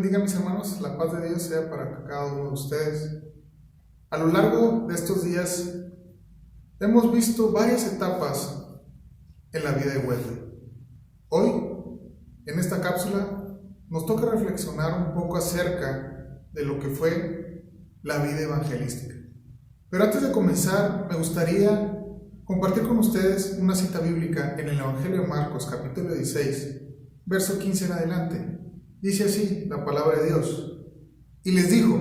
bendiga, mis hermanos. La paz de Dios sea para cada uno de ustedes. A lo largo de estos días hemos visto varias etapas en la vida de Wesley. Hoy, en esta cápsula, nos toca reflexionar un poco acerca de lo que fue la vida evangelística. Pero antes de comenzar, me gustaría compartir con ustedes una cita bíblica en el Evangelio de Marcos, capítulo 16, verso 15 en adelante. Dice así la palabra de Dios: y les dijo: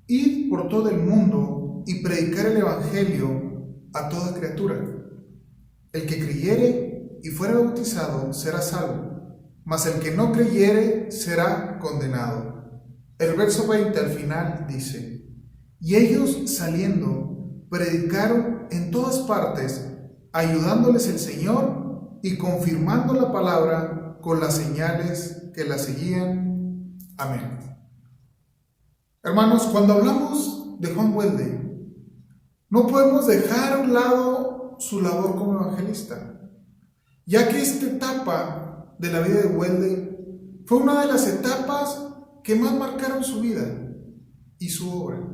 id por todo el mundo y predicar el evangelio a toda criatura. El que creyere y fuere bautizado será salvo, mas el que no creyere será condenado. El verso 20 al final dice: y ellos saliendo predicaron en todas partes, ayudándoles el Señor y confirmando la palabra con las señales que la seguían. Amén. Hermanos, cuando hablamos de Juan Wesley, no podemos dejar a un lado su labor como evangelista, ya que esta etapa de la vida de Wesley fue una de las etapas que más marcaron su vida y su obra.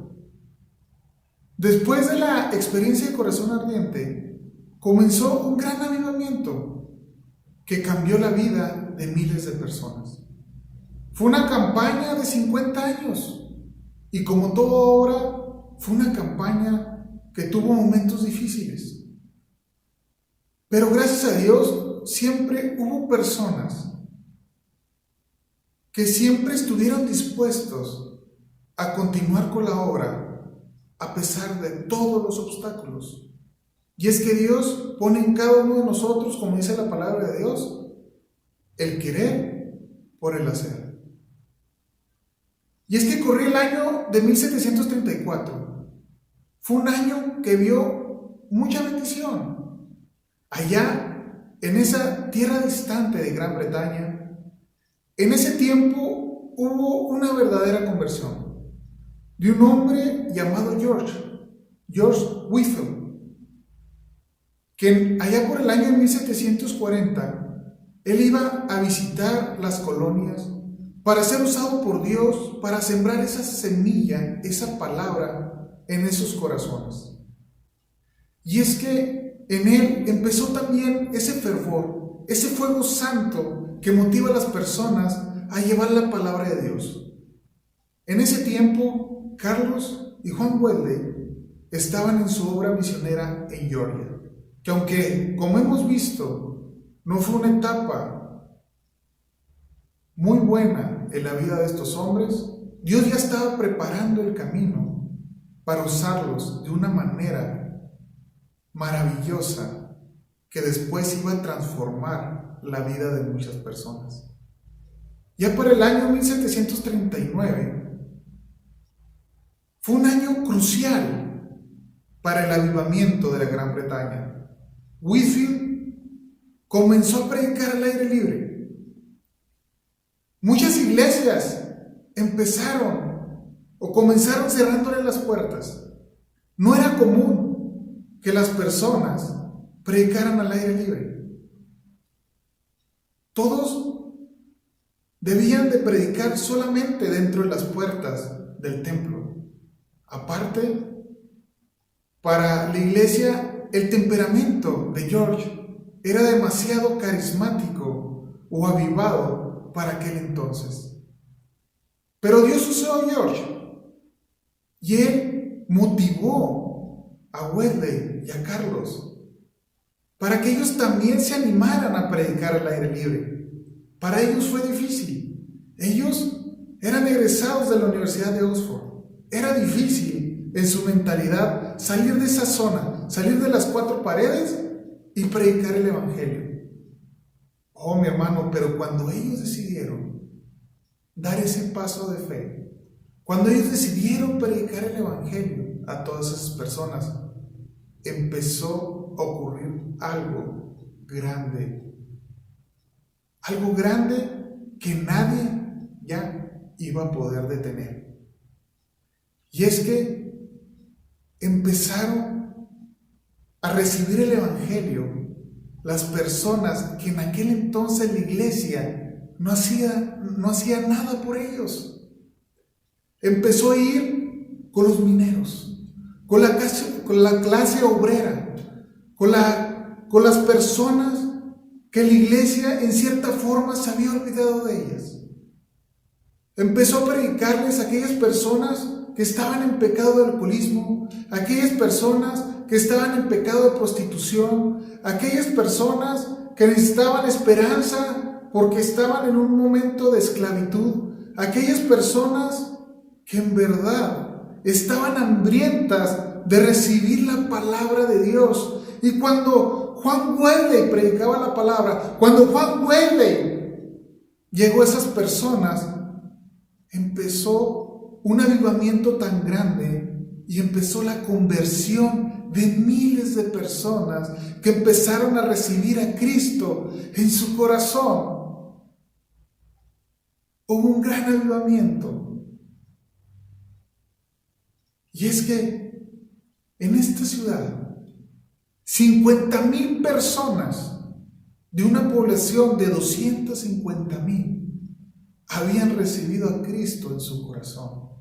Después de la experiencia de Corazón Ardiente, comenzó un gran avivamiento que cambió la vida de miles de personas. Fue una campaña de 50 años y, como toda obra, fue una campaña que tuvo momentos difíciles. Pero gracias a Dios siempre hubo personas que siempre estuvieron dispuestos a continuar con la obra a pesar de todos los obstáculos. Y es que Dios pone en cada uno de nosotros, como dice la palabra de Dios, el querer por el hacer. Y es que corrió el año de 1734. Fue un año que vio mucha bendición. Allá, en esa tierra distante de Gran Bretaña, en ese tiempo hubo una verdadera conversión de un hombre llamado George Whitfield, que allá por el año 1740, él iba a visitar las colonias para ser usado por Dios para sembrar esa semilla, esa palabra en esos corazones. Y es que en él empezó también ese fervor, ese fuego santo que motiva a las personas a llevar la palabra de Dios. En ese tiempo, Carlos y Juan Wesley estaban en su obra misionera en Georgia, que aunque, como hemos visto, no fue una etapa muy buena en la vida de estos hombres, Dios ya estaba preparando el camino para usarlos de una manera maravillosa que después iba a transformar la vida de muchas personas. Ya por el año 1739 fue un año crucial para el avivamiento de la Gran Bretaña. Whitfield comenzó a predicar al aire libre. Muchas iglesias comenzaron cerrándole las puertas. No era común que las personas predicaran al aire libre. Todos debían de predicar solamente dentro de las puertas del templo. Aparte, para la iglesia, el temperamento de George era demasiado carismático o avivado para aquel entonces. Pero Dios usó a George y él motivó a Wesley y a Carlos para que ellos también se animaran a predicar al aire libre. Para ellos fue difícil. Ellos eran egresados de la Universidad de Oxford. Era difícil en su mentalidad salir de esa zona, salir de las cuatro paredes y predicar el evangelio. Oh, mi hermano, pero cuando ellos decidieron dar ese paso de fe, cuando ellos decidieron predicar el evangelio a todas esas personas, empezó a ocurrir algo grande que nadie ya iba a poder detener. Y es que empezaron a recibir el evangelio las personas que en aquel entonces la iglesia no hacía nada por ellos. Empezó a ir con los mineros, con la clase obrera, con las personas que la iglesia en cierta forma se había olvidado de ellas. Empezó a predicarles a aquellas personas que estaban en pecado de alcoholismo, a aquellas personas que estaban en pecado de prostitución, a aquellas personas que necesitaban esperanza porque estaban en un momento de esclavitud, a aquellas personas que en verdad estaban hambrientas de recibir la palabra de Dios. Y cuando Juan Wesley predicaba la palabra, cuando Juan Wesley llegó a esas personas, empezó un avivamiento tan grande y empezó la conversión de miles de personas que empezaron a recibir a Cristo en su corazón. Hubo un gran avivamiento. Y es que en esta ciudad, 50,000 personas de una población de 250,000 habían recibido a Cristo en su corazón.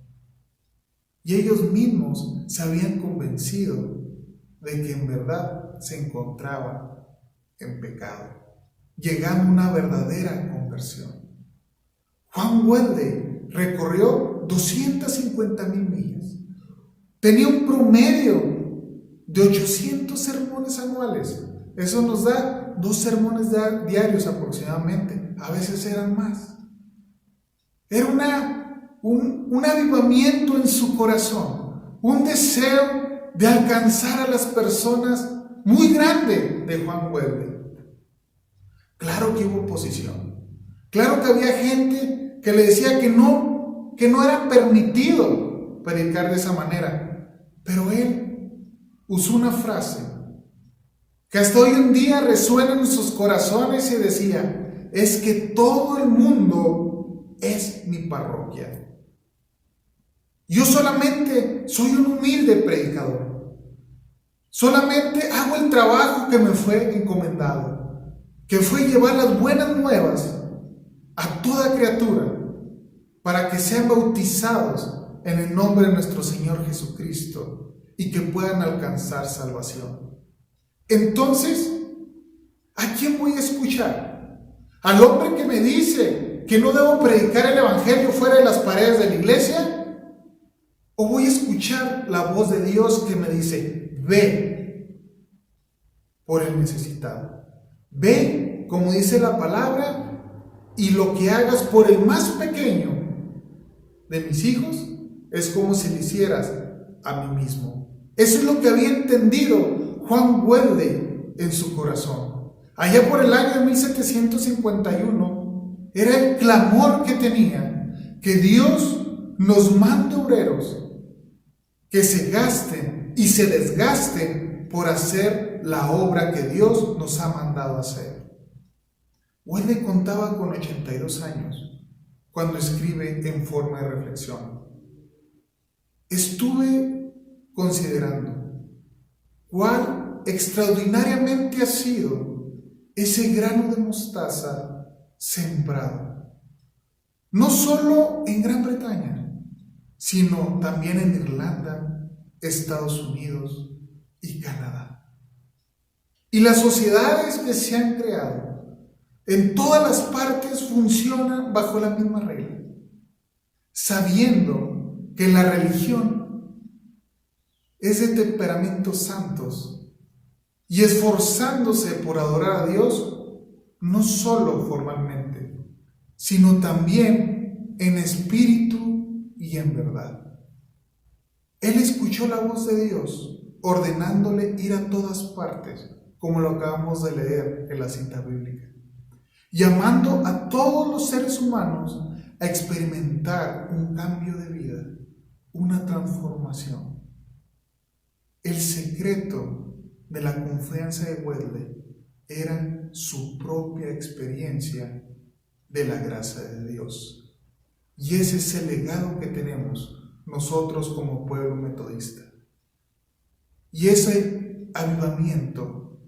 Y ellos mismos se habían convencido de que en verdad se encontraban en pecado, llegando a una verdadera conversión. Juan Wesley recorrió 250,000 millas. Tenía un promedio de 800 sermones anuales. Eso nos da 2 sermones diarios aproximadamente. A veces eran más. Era un avivamiento en su corazón, un deseo de alcanzar a las personas muy grande de Juan Wesley. Claro que hubo oposición. Claro que había gente que le decía que no era permitido predicar de esa manera. Pero él usó una frase que hasta hoy en día resuena en sus corazones y decía: es que todo el mundo es mi parroquia. Yo solamente soy un humilde predicador. Solamente hago el trabajo que me fue encomendado, que fue llevar las buenas nuevas a toda criatura para que sean bautizados en el nombre de nuestro Señor Jesucristo y que puedan alcanzar salvación. Entonces, ¿a quién voy a escuchar? ¿Al hombre que me dice que no debo predicar el evangelio fuera de las paredes de la iglesia? ¿O voy a escuchar la voz de Dios que me dice: ve por el necesitado? Ve, como dice la palabra, y lo que hagas por el más pequeño de mis hijos es como si lo hicieras a mí mismo. Eso es lo que había entendido Juan Wesley en su corazón. Allá por el año de 1751, era el clamor que tenía: que Dios nos mande obreros que se gasten y se desgasten por hacer la obra que Dios nos ha mandado hacer. Wesley contaba con 82 años cuando escribe en forma de reflexión: estuve considerando cuál extraordinariamente ha sido ese grano de mostaza sembrado, no solo en Gran Bretaña, sino también en Irlanda, Estados Unidos y Canadá. Y las sociedades que se han creado en todas las partes funcionan bajo la misma regla, sabiendo que la religión es de temperamentos santos y esforzándose por adorar a Dios, no solo formalmente, sino también en espíritu y en verdad. Él escuchó la voz de Dios ordenándole ir a todas partes, como lo acabamos de leer en la cita bíblica, llamando a todos los seres humanos a experimentar un cambio de vida, una transformación. El secreto de la confianza de Wesley era su propia experiencia de la gracia de Dios. Y ese es el legado que tenemos nosotros como pueblo metodista. Y ese avivamiento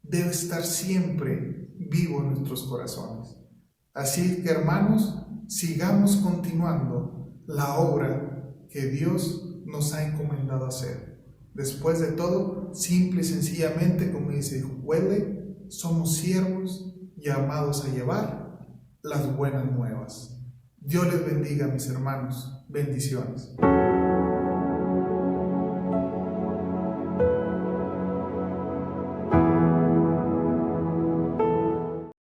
debe estar siempre vivo en nuestros corazones. Así que, hermanos, sigamos continuando la obra que Dios nos ha encomendado hacer. Después de todo, simple y sencillamente, como dice Wesley, somos siervos llamados a llevar las buenas nuevas. Dios les bendiga, mis hermanos. Bendiciones.